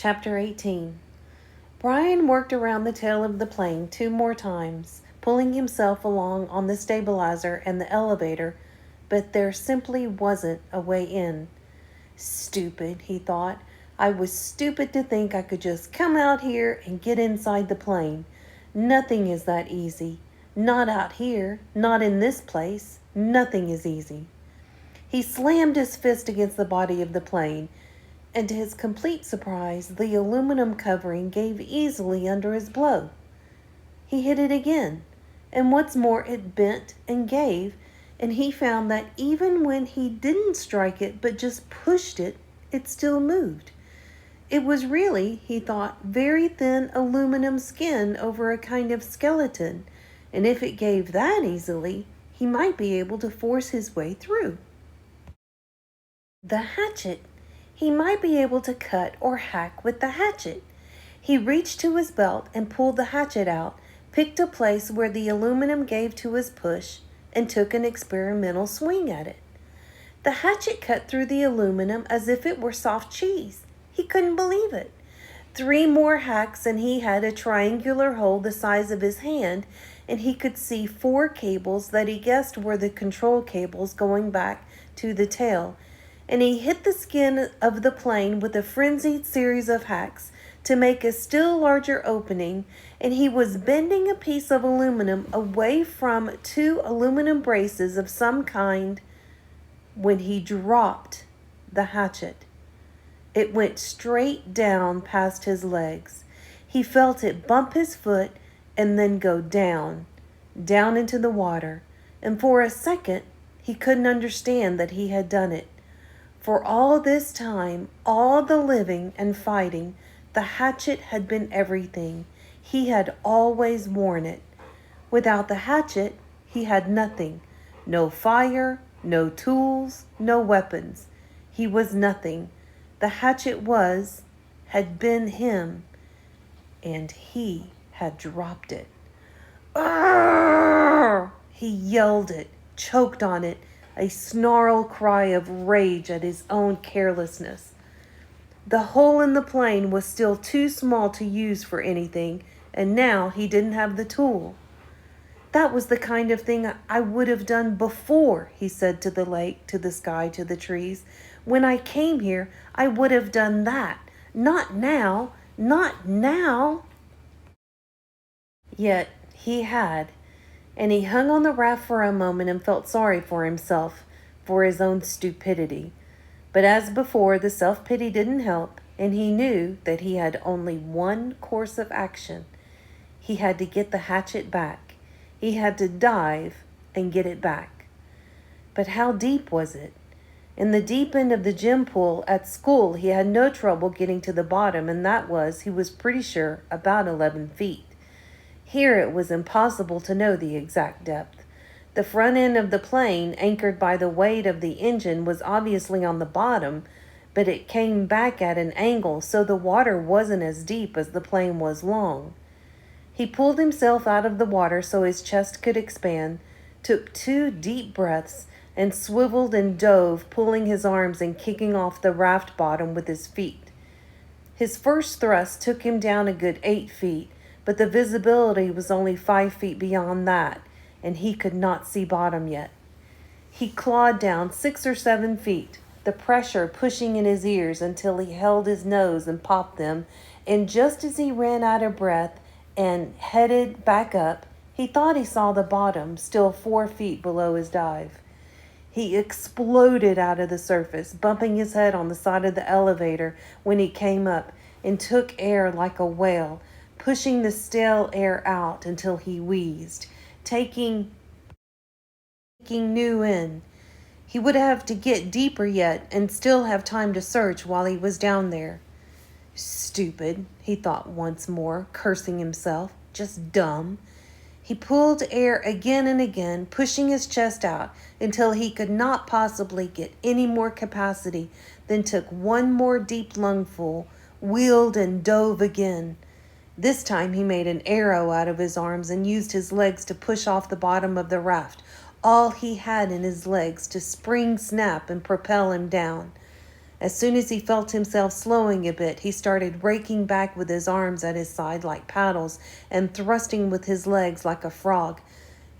Chapter 18. Brian worked around the tail of the plane 2 more times, pulling himself along on the stabilizer and the elevator, but there simply wasn't a way in. Stupid, he thought. I was stupid to think I could just come out here and get inside the plane. Nothing is that easy. Not out here, not in this place. Nothing is easy. He slammed his fist against the body of the plane, and to his complete surprise, the aluminum covering gave easily under his blow. He hit it again, and what's more, it bent and gave, and he found that even when he didn't strike it but just pushed it, it still moved. It was really, he thought, very thin aluminum skin over a kind of skeleton, and if it gave that easily, he might be able to force his way through. The hatchet. He might be able to cut or hack with the hatchet. He reached to his belt and pulled the hatchet out, picked a place where the aluminum gave to his push, and took an experimental swing at it. The hatchet cut through the aluminum as if it were soft cheese. He couldn't believe it. 3 more hacks and he had a triangular hole the size of his hand, and he could see 4 cables that he guessed were the control cables going back to the tail. And he hit the skin of the plane with a frenzied series of hacks to make a still larger opening, and he was bending a piece of aluminum away from 2 aluminum braces of some kind when he dropped the hatchet. It went straight down past his legs. He felt it bump his foot and then go down into the water, and for a second he couldn't understand that he had done it. For all this time, all the living and fighting, the hatchet had been everything. He had always worn it. Without the hatchet, he had nothing. No fire, no tools, no weapons. He was nothing. The hatchet had been him, and he had dropped it. Arrgh! He yelled it, choked on it, a snarl cry of rage at his own carelessness. The hole in the plane was still too small to use for anything, and now he didn't have the tool. That was the kind of thing I would have done before, he said to the lake, to the sky, to the trees. When I came here, I would have done that. Not now, not now. Yet he had. And he hung on the raft for a moment and felt sorry for himself, for his own stupidity. But as before, the self-pity didn't help, and he knew that he had only one course of action. He had to get the hatchet back. He had to dive and get it back. But how deep was it? In the deep end of the gym pool at school, he had no trouble getting to the bottom, and that was, he was pretty sure, about 11 feet. Here it was impossible to know the exact depth. The front end of the plane, anchored by the weight of the engine, was obviously on the bottom, but it came back at an angle, so the water wasn't as deep as the plane was long. He pulled himself out of the water so his chest could expand, took 2 deep breaths, and swiveled and dove, pulling his arms and kicking off the raft bottom with his feet. His first thrust took him down a good 8 feet, but the visibility was only 5 feet beyond that, and he could not see bottom yet. He clawed down 6 or 7 feet, the pressure pushing in his ears until he held his nose and popped them, and just as he ran out of breath and headed back up, he thought he saw the bottom, still 4 feet below his dive. He exploded out of the surface, bumping his head on the side of the elevator when he came up, and took air like a whale, pushing the stale air out until he wheezed, taking new in. He would have to get deeper yet and still have time to search while he was down there. Stupid, he thought once more, cursing himself. Just dumb. He pulled air again and again, pushing his chest out until he could not possibly get any more capacity, then took 1 more deep lungful, wheeled and dove again. This time he made an arrow out of his arms and used his legs to push off the bottom of the raft, all he had in his legs to spring, snap, and propel him down. As soon as he felt himself slowing a bit, he started raking back with his arms at his side like paddles and thrusting with his legs like a frog.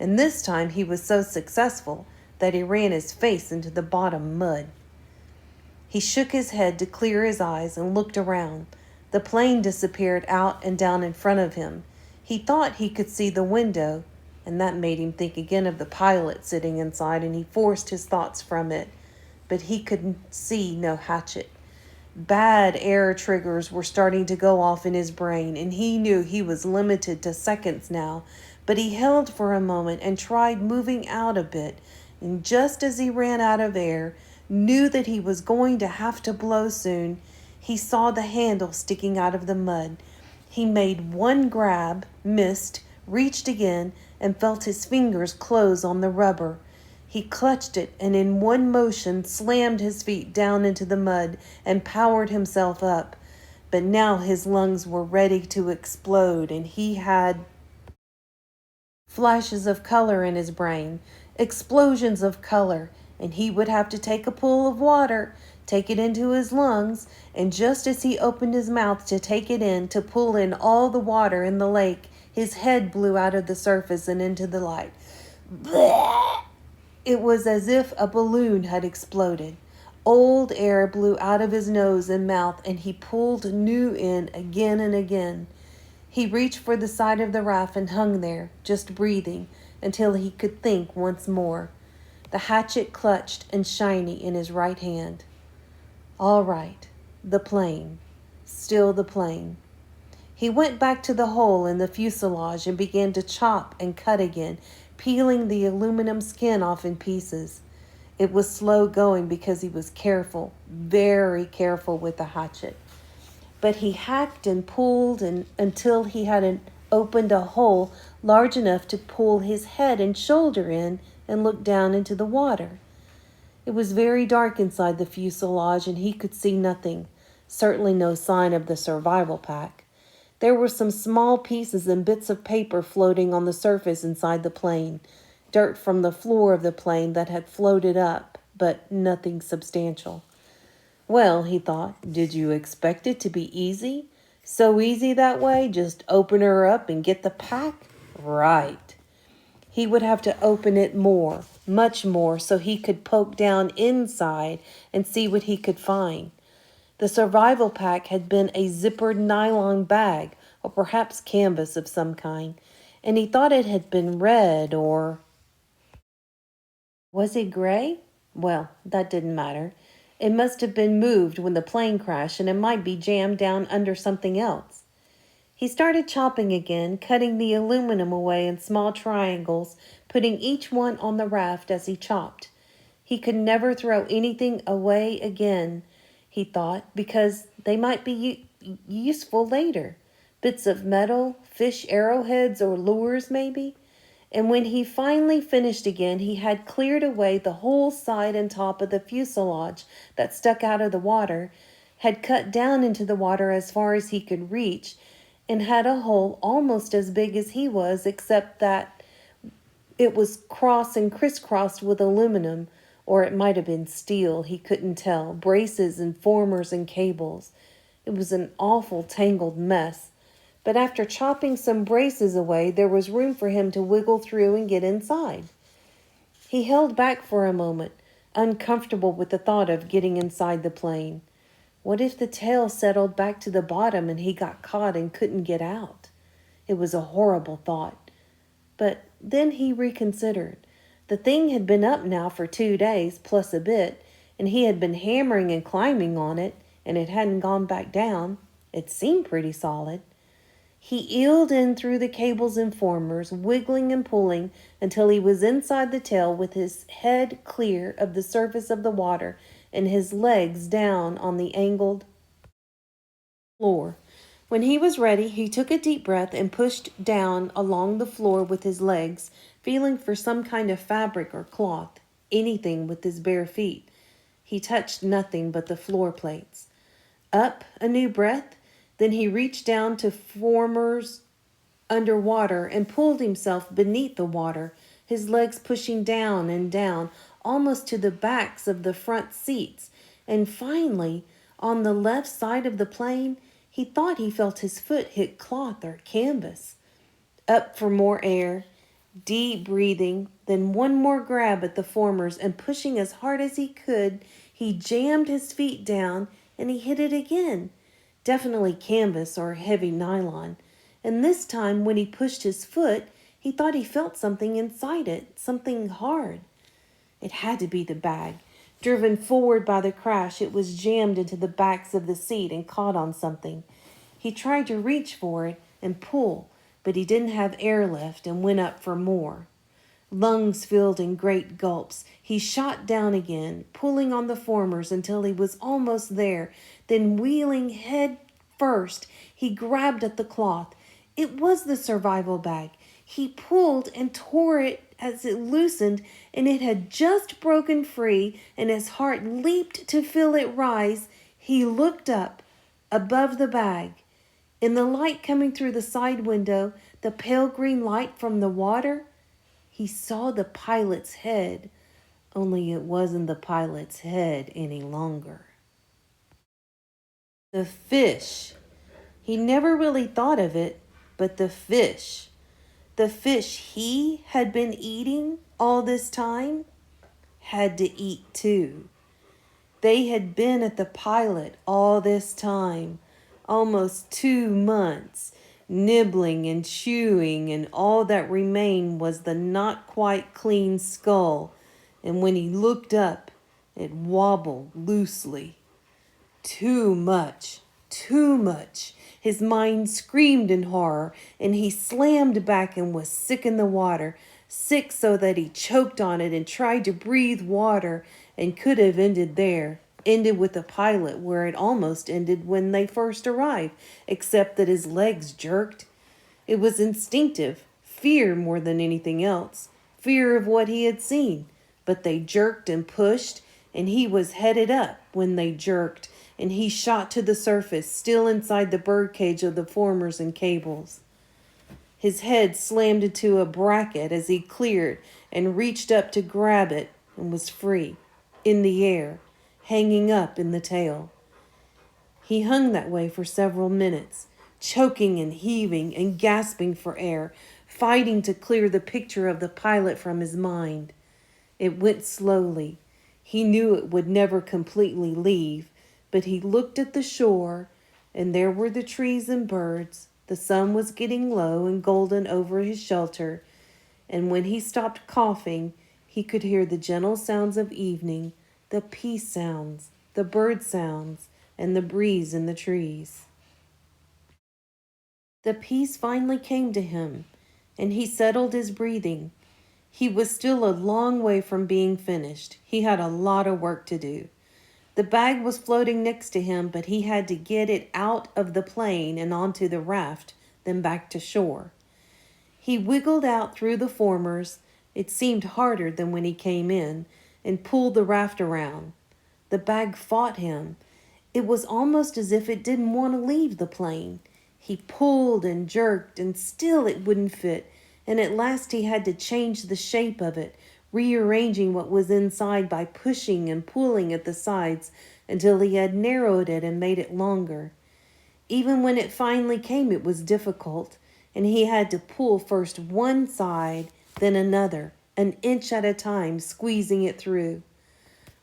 And this time he was so successful that he ran his face into the bottom mud. He shook his head to clear his eyes and looked around. The plane disappeared out and down in front of him. He thought he could see the window, and that made him think again of the pilot sitting inside, and he forced his thoughts from it. But he could see no Hatchet. Bad error triggers were starting to go off in his brain, and he knew he was limited to seconds now. But he held for a moment and tried moving out a bit, and just as he ran out of air, knew that he was going to have to blow soon, he saw the handle sticking out of the mud. He made one grab, missed, reached again, and felt his fingers close on the rubber. He clutched it and in one motion slammed his feet down into the mud and powered himself up. But now his lungs were ready to explode, and he had flashes of color in his brain, explosions of color, and he would have to take a pull of water, take it into his lungs, and just as he opened his mouth to take it in, to pull in all the water in the lake, his head blew out of the surface and into the light. Blech! It was as if a balloon had exploded. Old air blew out of his nose and mouth, and he pulled new in again and again. He reached for the side of the raft and hung there, just breathing, until he could think once more. The hatchet clutched and shiny in his right hand. All right, the plane. Still the plane. He went back to the hole in the fuselage and began to chop and cut again, peeling the aluminum skin off in pieces. It was slow going because he was careful, very careful with the hatchet. But he hacked and pulled until he had opened a hole large enough to pull his head and shoulder in and look down into the water. It was very dark inside the fuselage, and he could see nothing, certainly no sign of the survival pack. There were some small pieces and bits of paper floating on the surface inside the plane, dirt from the floor of the plane that had floated up, but nothing substantial. Well, he thought, did you expect it to be easy? So easy that way? Just open her up and get the pack? Right. He would have to open it more, much more, so he could poke down inside and see what he could find. The survival pack had been a zippered nylon bag, or perhaps canvas of some kind, and he thought it had been red or... Was it gray? Well, that didn't matter. It must have been moved when the plane crashed, and it might be jammed down under something else. He started chopping again, cutting the aluminum away in small triangles, putting each one on the raft as he chopped. He could never throw anything away again, he thought, because they might be useful later. Bits of metal, fish arrowheads, or lures maybe. And when he finally finished again, he had cleared away the whole side and top of the fuselage that stuck out of the water, had cut down into the water as far as he could reach, and had a hole almost as big as he was, except that it was crossed and crisscrossed with aluminum, or it might have been steel, he couldn't tell, braces and formers and cables. It was an awful tangled mess. But after chopping some braces away, there was room for him to wiggle through and get inside. He held back for a moment, uncomfortable with the thought of getting inside the plane. What if the tail settled back to the bottom and he got caught and couldn't get out? It was a horrible thought. But then he reconsidered. The thing had been up now for 2 days, plus a bit, and he had been hammering and climbing on it, and it hadn't gone back down. It seemed pretty solid. He eeled in through the cables and formers, wiggling and pulling until he was inside the tail with his head clear of the surface of the water and his legs down on the angled floor. When he was ready, he took a deep breath and pushed down along the floor with his legs, feeling for some kind of fabric or cloth, anything with his bare feet. He touched nothing but the floor plates. Up, a new breath. Then he reached down to formers underwater and pulled himself beneath the water, his legs pushing down and down, almost to the backs of the front seats, And finally, on the left side of the plane, he thought he felt his foot hit cloth or canvas. Up for more air, deep breathing, then one more grab at the formers, and pushing as hard as he could, he jammed his feet down and he hit it again. Definitely canvas or heavy nylon. And this time, when he pushed his foot, he thought he felt something inside it, something hard. It had to be the bag. Driven forward by the crash, it was jammed into the backs of the seat and caught on something. He tried to reach for it and pull, but he didn't have air left and went up for more. Lungs filled in great gulps, he shot down again, pulling on the formers until he was almost there. Then wheeling head first, he grabbed at the cloth. It was the survival bag. He pulled and tore it as it loosened, and it had just broken free, and his heart leaped to feel it rise. He looked up, above the bag. In the light coming through the side window, the pale green light from the water, he saw the pilot's head, only it wasn't the pilot's head any longer. The fish. He never really thought of it, but the fish. The fish he had been eating all this time had to eat too. They had been at the pilot all this time, almost 2 months, nibbling and chewing, and all that remained was the not quite clean skull, and when he looked up, it wobbled loosely. Too much, too much. His mind screamed in horror, and he slammed back and was sick in the water, sick so that he choked on it and tried to breathe water, and could have ended there, ended with the pilot where it almost ended when they first arrived, except that his legs jerked. It was instinctive, fear more than anything else, fear of what he had seen, but they jerked and pushed, and he was headed up when they jerked, and he shot to the surface, still inside the birdcage of the formers and cables. His head slammed into a bracket as he cleared and reached up to grab it and was free, in the air, hanging up in the tail. He hung that way for several minutes, choking and heaving and gasping for air, fighting to clear the picture of the pilot from his mind. It went slowly. He knew it would never completely leave, but he looked at the shore, and there were the trees and birds. The sun was getting low and golden over his shelter, and when he stopped coughing, he could hear the gentle sounds of evening, the peace sounds, the bird sounds, and the breeze in the trees. The peace finally came to him, and he settled his breathing. He was still a long way from being finished. He had a lot of work to do. The bag was floating next to him, but he had to get it out of the plane and onto the raft, then back to shore. He wiggled out through the formers. It seemed harder than when he came in, and pulled the raft around. The bag fought him. It was almost as if it didn't want to leave the plane. He pulled and jerked, and still it wouldn't fit, and at last he had to change the shape of it, rearranging what was inside by pushing and pulling at the sides until he had narrowed it and made it longer. Even when it finally came, it was difficult, and he had to pull first one side, then another, an inch at a time, squeezing it through.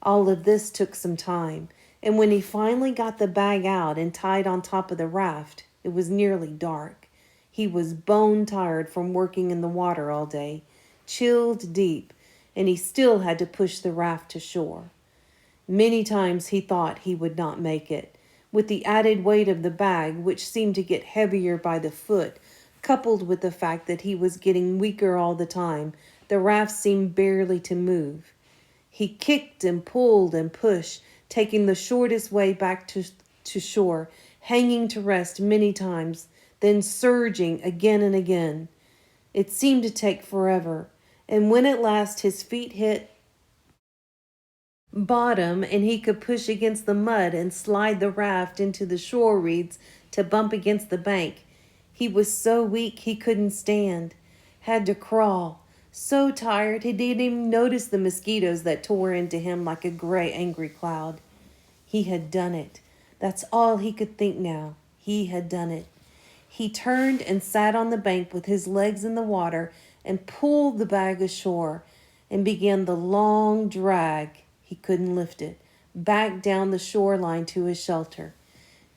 All of this took some time, and when he finally got the bag out and tied on top of the raft, it was nearly dark. He was bone tired from working in the water all day, chilled deep, and he still had to push the raft to shore. Many times he thought he would not make it. With the added weight of the bag, which seemed to get heavier by the foot, coupled with the fact that he was getting weaker all the time, the raft seemed barely to move. He kicked and pulled and pushed, taking the shortest way back to shore, hanging to rest many times, then surging again and again. It seemed to take forever, and when at last his feet hit bottom and he could push against the mud and slide the raft into the shore reeds to bump against the bank, he was so weak he couldn't stand, had to crawl, so tired he didn't even notice the mosquitoes that tore into him like a gray, angry cloud. He had done it. That's all he could think now. He had done it. He turned and sat on the bank with his legs in the water and pulled the bag ashore and began the long drag. He couldn't lift it back down the shoreline to his shelter.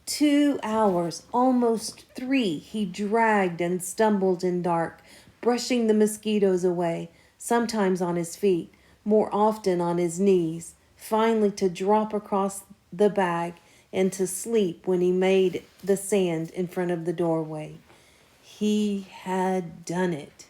2 hours, almost 3, he dragged and stumbled in dark, brushing the mosquitoes away, sometimes on his feet, more often on his knees, finally to drop across the bag and to sleep when he made the sand in front of the doorway. He had done it.